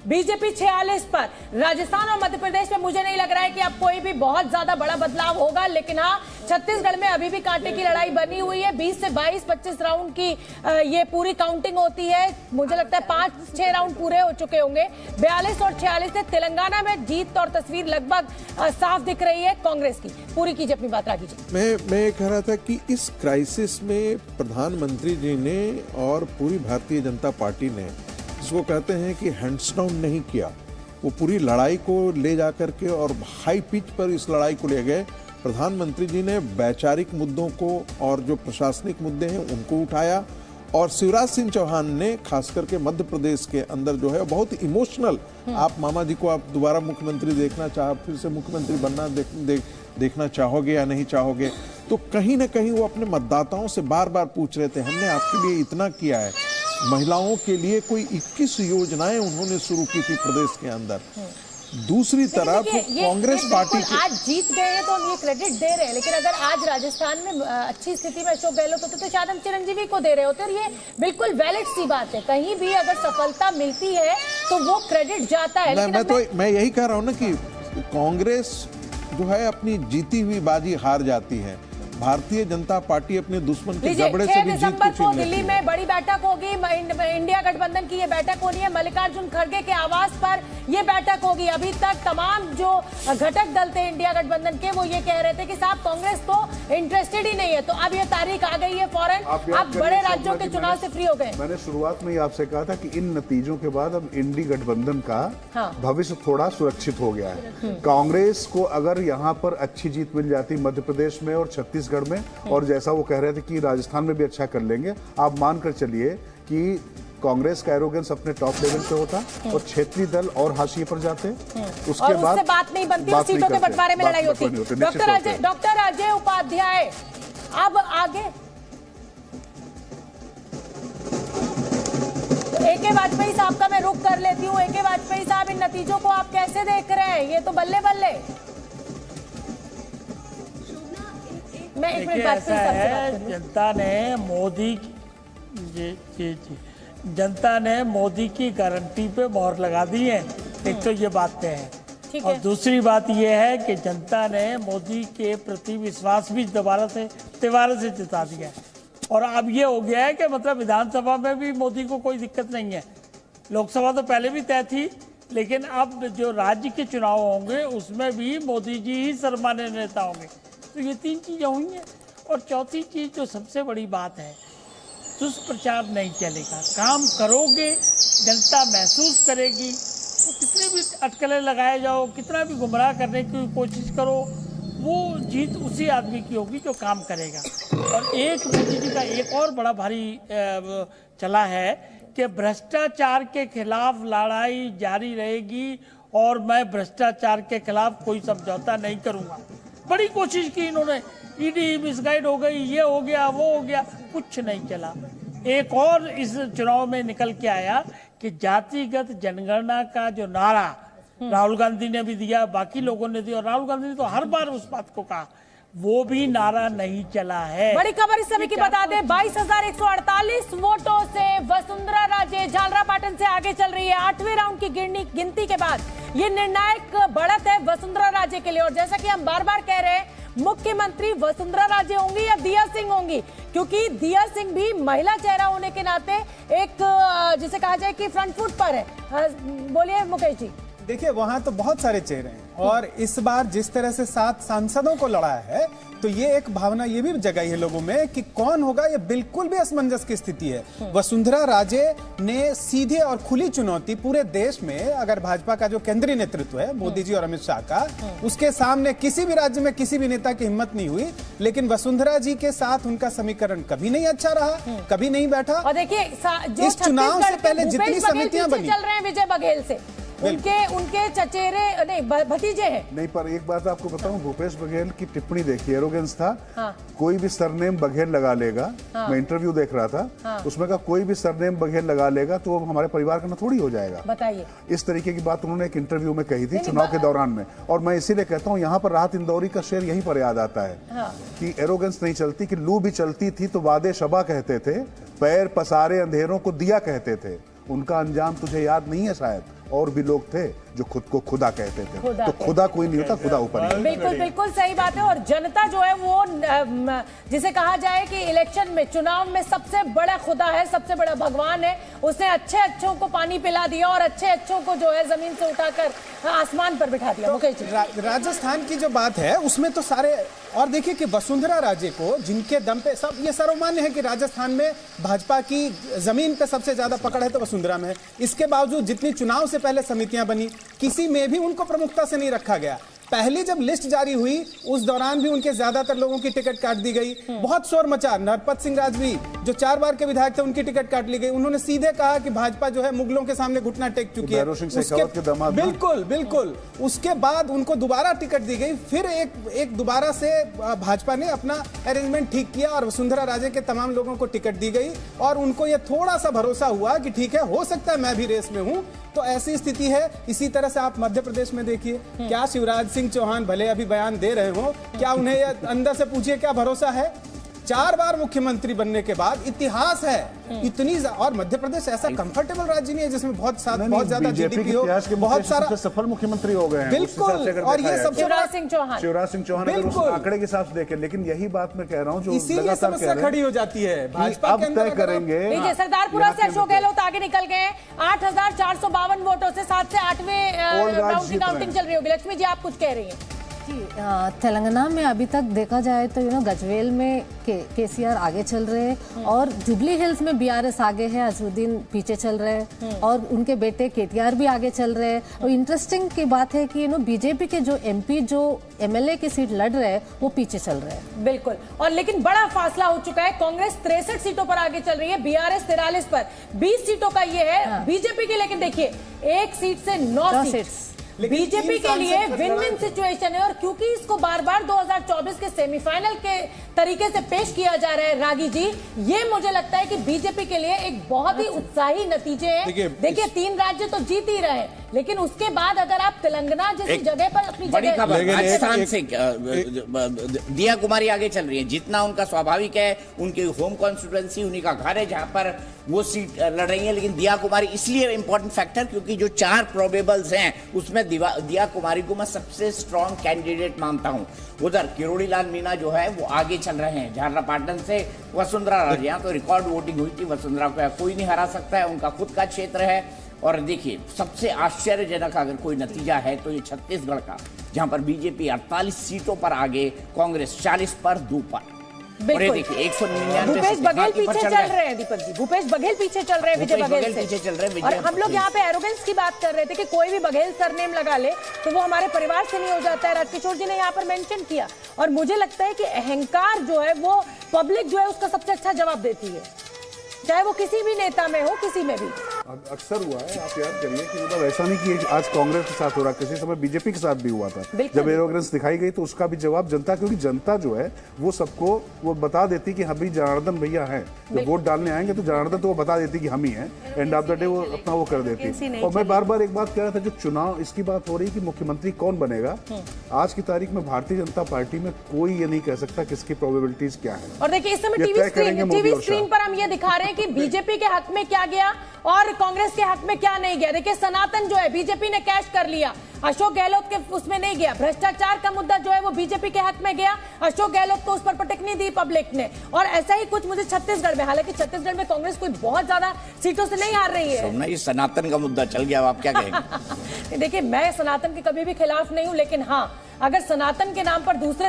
BJP 46 पर। राजस्थान और मध्य प्रदेश में मुझे नहीं लग रहा है कि अब कोई भी बहुत ज्यादा बड़ा बदलाव होगा, लेकिन हाँ छत्तीसगढ़ में अभी भी कांटे की लड़ाई बनी हुई है। 20 से 22-25 राउंड की ये पूरी काउंटिंग होती है। मुझे लगता है 5-6 राउंड पूरे हो चुके होंगे। 42 और 46 से तेलंगाना में जीत और तस्वीर लगभग साफ दिख रही है कांग्रेस की। पूरी कीजिए अपनी बात, राखी जी। मैं कह रहा था कि इस क्राइसिस में प्रधानमंत्री जी ने और पूरी भारतीय जनता पार्टी ने, जिसको कहते हैं कि हैंड्स डाउन नहीं किया, वो पूरी लड़ाई को ले जाकर के और हाई पिच पर इस लड़ाई को ले गए। प्रधानमंत्री जी ने वैचारिक मुद्दों को और जो प्रशासनिक मुद्दे हैं उनको उठाया, और शिवराज सिंह चौहान ने खास करके मध्य प्रदेश के अंदर जो है बहुत इमोशनल, आप मामा जी को आप दोबारा मुख्यमंत्री देखना फिर से मुख्यमंत्री बनना देखना चाहोगे या नहीं चाहोगे, तो कहीं ना कहीं वो अपने मतदाताओं से बार बार पूछ रहे थे, हमने आपके लिए इतना किया है। महिलाओं के लिए कोई 21 योजनाएं उन्होंने शुरू की थी प्रदेश के अंदर। दूसरी तरफ कांग्रेस पार्टी आज जीत गए हैं तो हम ये क्रेडिट दे रहे हैं, लेकिन अगर आज राजस्थान में अच्छी स्थिति में अशोक गहलोत होते तो शायद हम चिरंजीवी को दे रहे होते, और ये बिल्कुल वैलिड सी बात है। कहीं भी अगर सफलता मिलती है तो वो क्रेडिट जाता है। मैं यही कह रहा हूँ ना कि कांग्रेस जो है अपनी जीती हुई बाजी हार जाती है, भारतीय जनता पार्टी अपने दुश्मन के जबड़े से भी जीत दिसंबर को दिल्ली में बड़ी बैठक होगी। इंडिया गठबंधन की ये बैठक होनी है, मल्लिकार्जुन खड़गे के आवास पर ये बैठक होगी। अभी तक तमाम जो घटक दल थे इंडिया गठबंधन के, वो ये कह रहे थे कि साहब कांग्रेस तो इंटरेस्टेड ही नहीं है। तो अब ये तारीख आ गई है फौरन, आप बड़े राज्यों के चुनाव से फ्री हो गए। मैंने शुरुआत में ही आपसे कहा था कि इन नतीजों के बाद अब इंडी गठबंधन का भविष्य थोड़ा सुरक्षित हो गया है। कांग्रेस को अगर यहाँ पर अच्छी जीत मिल जाती मध्य प्रदेश में और छत्तीसगढ़ में, और जैसा वो कह रहे थे कि राजस्थान में भी अच्छा कर लेंगे, आप मानकर चलिए कि कांग्रेस का एरोगेंस अपने टॉप लेवल पे होता और क्षेत्रीय दल और हाशिए पर जाते। उसके बाद बात नहीं बनती, सीटों के बंटवारे में लड़ाई होती। डॉक्टर अजय उपाध्याय, अब आगे एके वाजपेयी साहब का मैं रुख कर लेती हूँ। एके वाजपेयी साहब, इन नतीजों को आप कैसे देख रहे हैं? ये तो बल्ले बल्ले। मैं एक मिनट बात है, जनता ने मोदी की गारंटी पे मोहर लगा दी है। एक तो ये बातें हैं, और दूसरी बात ये है कि जनता ने मोदी के प्रति विश्वास भी दोबारा से जता दिया है। और अब ये हो गया है कि मतलब विधानसभा में भी मोदी को कोई दिक्कत नहीं है। लोकसभा तो पहले भी तय थी, लेकिन अब जो राज्य के चुनाव होंगे उसमें भी मोदी जी ही सर्वमान्य नेता होंगे। तो ये 3 चीजें हुई हैं। और चौथी चीज जो सबसे बड़ी बात है, दुष्प्रचार नहीं चलेगा। काम करोगे, जनता महसूस करेगी। तो कितने भी अटकलें लगाए जाओ, कितना भी गुमराह करने की कोशिश करो, वो जीत उसी आदमी की होगी जो काम करेगा। और एक मोदी जी का एक और बड़ा भारी चला है कि भ्रष्टाचार के खिलाफ लड़ाई जारी रहेगी, और मैं भ्रष्टाचार के खिलाफ कोई समझौता नहीं करूँगा। बड़ी कोशिश की इन्होंने, ईडी मिसगाइड हो गई, ये हो गया, वो हो गया, कुछ नहीं चला। एक और इस चुनाव में निकल के आया कि जातिगत जनगणना का जो नारा राहुल गांधी ने भी दिया, बाकी लोगों ने दिया, और राहुल गांधी ने तो हर बार उस बात को कहा, वो भी नारा नहीं चला है। बड़ी खबर इस समय की बता दें, 22,148 वोटों से वसुंधरा राजे झालरापाटन से आगे चल रही है। 8वें राउंड की गिनती के बाद ये निर्णायक बढ़त है वसुंधरा राजे के लिए। और जैसा कि हम बार बार कह रहे हैं, मुख्यमंत्री वसुंधरा राजे होंगी या दिया सिंह होंगी, क्योंकि दिया सिंह भी महिला चेहरा होने के नाते एक जिसे कहा जाए कि फ्रंट फुट पर है। बोलिए मुकेश जी। देखिए, वहां तो बहुत सारे चेहरे हैं, और इस बार जिस तरह से 7 सांसदों को लड़ाया है, तो ये एक भावना ये भी जगाई है लोगों में कि कौन होगा। ये बिल्कुल भी असमंजस की स्थिति है। वसुंधरा राजे ने सीधे और खुली चुनौती पूरे देश में, अगर भाजपा का जो केंद्रीय नेतृत्व है मोदी जी और अमित शाह का, उसके सामने किसी भी राज्य में किसी भी नेता की हिम्मत नहीं हुई। लेकिन वसुंधरा जी के साथ उनका समीकरण कभी नहीं अच्छा रहा, कभी नहीं बैठा। और देखिए, इस चुनाव से पहले जितनी समितियां बनी चल रहे हैं विजय बघेल से, उनके चचेरे नहीं भतीजे हैं। नहीं, पर एक बात आपको बताऊं, भूपेश बघेल की टिप्पणी देखिए, एरोगेंस था। कोई भी सरनेम बघेल लगा लेगा। मैं इंटरव्यू देख रहा था, उसमें कहा कोई भी सरनेम बघेल लगा लेगा तो वो हमारे परिवार का ना थोड़ी हो जाएगा। बताइए, इस तरीके की बात उन्होंने एक इंटरव्यू में कही थी चुनाव के दौरान में। और मैं इसीलिए कहता हूँ, यहाँ पर राहत इंदौरी का शेर यहीं पर याद आता है कि एरोगेंस नहीं चलती, कि लू भी चलती थी तो वादे शबा कहते थे, पैर पसारे अंधेरों को दिया कहते थे, उनका अंजाम तुझे याद नहीं है शायद। और भी लोग थे जो खुद को खुदा कहते थे। तो खुदा कोई नहीं होता, खुदा ऊपर ही। बिल्कुल बिल्कुल सही बात है। और जनता जो है वो जिसे कहा जाए कि इलेक्शन में, चुनाव में सबसे बड़ा खुदा है, सबसे बड़ा भगवान है। उसने अच्छे अच्छों को पानी पिला दिया और अच्छे अच्छों को जो है जमीन से उठाकर आसमान पर बिठा दिया। मुकेश जी, राजस्थान की जो बात है उसमें तो सारे, और देखिए कि वसुंधरा राजे को जिनके दम पे, सब ये सर्वमान्य है कि राजस्थान में भाजपा की जमीन पे सबसे ज्यादा पकड़ है तो वसुंधरा में है। इसके बावजूद जितनी चुनाव से पहले समितियां बनी, किसी में भी उनको प्रमुखता से नहीं रखा गया। पहली जब लिस्ट जारी हुई उस दौरान भी उनके ज्यादातर लोगों की टिकट काट दी गई। बहुत शोर मचा। नरपत सिंह राजवी जो 4 बार के विधायक थे, उनकी टिकट काट ली गई। उन्होंने सीधे कहा कि भाजपा जो है मुगलों के सामने घुटना टेक चुकी है। बिल्कुल बिल्कुल। उसके बाद उनको दोबारा टिकट दी गई। फिर एक दोबारा से भाजपा ने अपना अरेंजमेंट ठीक किया और वसुंधरा राजे के तमाम लोगों को टिकट दी गई और उनको यह थोड़ा सा भरोसा हुआ कि ठीक है, हो सकता है मैं भी रेस में हूं। तो ऐसी स्थिति है। इसी तरह से आप मध्य प्रदेश में देखिए, क्या शिवराज सिंह चौहान भले अभी बयान दे रहे हो, क्या उन्हें अंदर से पूछिए क्या भरोसा है? 4 बार मुख्यमंत्री बनने के बाद इतिहास है इतनी, और मध्य प्रदेश ऐसा कंफर्टेबल राज्य नहीं है जिसमें बहुत ज्यादा जीडीपी हो, बहुत सारा सफल मुख्यमंत्री हो गए हैं। बिल्कुल। और ये सब शिवराज सिंह चौहान अगर उस आंकड़े के हिसाब से देखें, लेकिन यही बात मैं कह रहा हूँ जो इसीलिए समस्या खड़ी हो जाती है। भाजपा अब तय करेंगे। देखिए, सरदारपुरा से अशोक गहलोत आगे निकल गए 8,452 वोटों से। 7 से 8वें राउंड की काउंटिंग चल रही होगी। लक्ष्मी जी, आप कुछ कह रही हैं? तेलंगाना में अभी तक देखा जाए तो गजवेल में केसीआर आगे चल रहे हैं और जुबली हिल्स में बीआरएस आगे है, अजरुद्दीन पीछे चल रहे हैं और उनके बेटे केटीआर भी आगे चल रहे हैं। और इंटरेस्टिंग की बात है कि बीजेपी के जो एमपी जो एमएलए की सीट लड़ रहे हैं वो पीछे चल रहे हैं। बिल्कुल। और लेकिन बड़ा फासला हो चुका है। कांग्रेस 63 सीटों पर आगे चल रही है, बीआरएस 43 पर। 20 सीटों का ये है बीजेपी की। लेकिन देखिए, 1 सीट से 9 सीट्स बीजेपी के लिए विन विन सिचुएशन है। और क्योंकि इसको बार बार 2024 के सेमीफाइनल के तरीके से पेश किया जा रहा है रागी जी, ये मुझे लगता है कि बीजेपी के लिए एक बहुत ही उत्साही नतीजे हैं। देखिए 3 राज्य तो जीत ही रहे, लेकिन उसके बाद अगर आप तेलंगाना जैसी जगह पर अपनी जगह, राजस्थान से दिया कुमारी आगे चल रही है। जितना उनका स्वाभाविक है, उनकी होम कॉन्स्टिट्यूएंसी उन्हीं का घर है जहां पर वो सीट लड़ रही है। लेकिन दिया कुमारी इसलिए इंपॉर्टेंट फैक्टर क्योंकि जो 4 प्रोबेबल्स हैं उसमें दिया कुमारी को मैं सबसे स्ट्रॉन्ग कैंडिडेट मानता हूं। उधर किरोड़ी लाल मीणा जो है वो आगे चल रहे हैं झालरापाटन से। वसुंधरा राजे, यहाँ तो रिकॉर्ड वोटिंग हुई थी, वसुंधरा को कोई नहीं हरा सकता है, उनका खुद का क्षेत्र है। और देखिए, सबसे आश्चर्यजनक अगर कोई नतीजा है तो ये छत्तीसगढ़ का, जहां पर बीजेपी 48 सीटों पर आगे, कांग्रेस 40 पर 2 पर। और ये देखिए 199 भूपेश बघेल पीछे चल रहे हैं। दीपक जी, भूपेश बघेल पीछे चल रहे हैं विजय बघेल से। पीछे चल रहे हैं। और हम लोग यहाँ पे एरोगेंस की बात कर रहे थे कि कोई भी बघेल सरनेम लगा ले तो वो हमारे परिवार से नहीं हो जाता है। राजकिशोर जी ने यहाँ पर मेंशन किया। और मुझे लगता है कि अहंकार जो है वो पब्लिक जो है उसका सबसे अच्छा जवाब देती है, चाहे वो किसी भी नेता में हो, किसी में भी। अक्सर हुआ है, आप याद करिए कि मतलब ऐसा नहीं कि आज कांग्रेस के साथ हो रहा, किसी समय बीजेपी के साथ भी हुआ था। जब एरोगेंस दिखाई गई तो उसका भी जवाब जनता, क्योंकि जनता जो है वो सबको वो बता देती कि हम भी जनार्दन भैया हैं। जब वोट डालने आएंगे तो जनार्दन तो वो बता देती कि हम ही हैं। एंड ऑफ द डे वो अपना वो कर देती। और मैं बार बार एक बात कह रहा था, जो चुनाव इसकी बात हो रही कि मुख्यमंत्री कौन बनेगा, आज की तारीख में भारतीय जनता पार्टी में कोई ये नहीं कह सकता किसकी प्रोबेबिलिटीज क्या है। और देखिए, इस समय टीवी स्क्रीन पर हम ये दिखा रहे हैं कि बीजेपी के हक में क्या गया और कांग्रेस के हक में क्या नहीं गया। देखिए, सनातन जो है बीजेपी ने कैश कर लिया, अशोक गहलोत के उसमें नहीं गया। भ्रष्टाचार का मुद्दा जो है वो बीजेपी के हक में गया, अशोक गहलोत को उस पर पटक नहीं दी पब्लिक ने। और ऐसा ही कुछ मुझे छत्तीसगढ़ में, हालांकि छत्तीसगढ़ में कांग्रेस कोई बहुत ज्यादा सीटों से नहीं हार रही है। ये सनातन का मुद्दा चल गया, आप क्या कहेंगे? देखिए, मैं सनातन के कभी भी खिलाफ नहीं हूं, लेकिन हाँ, अगर सनातन के नाम पर दूसरे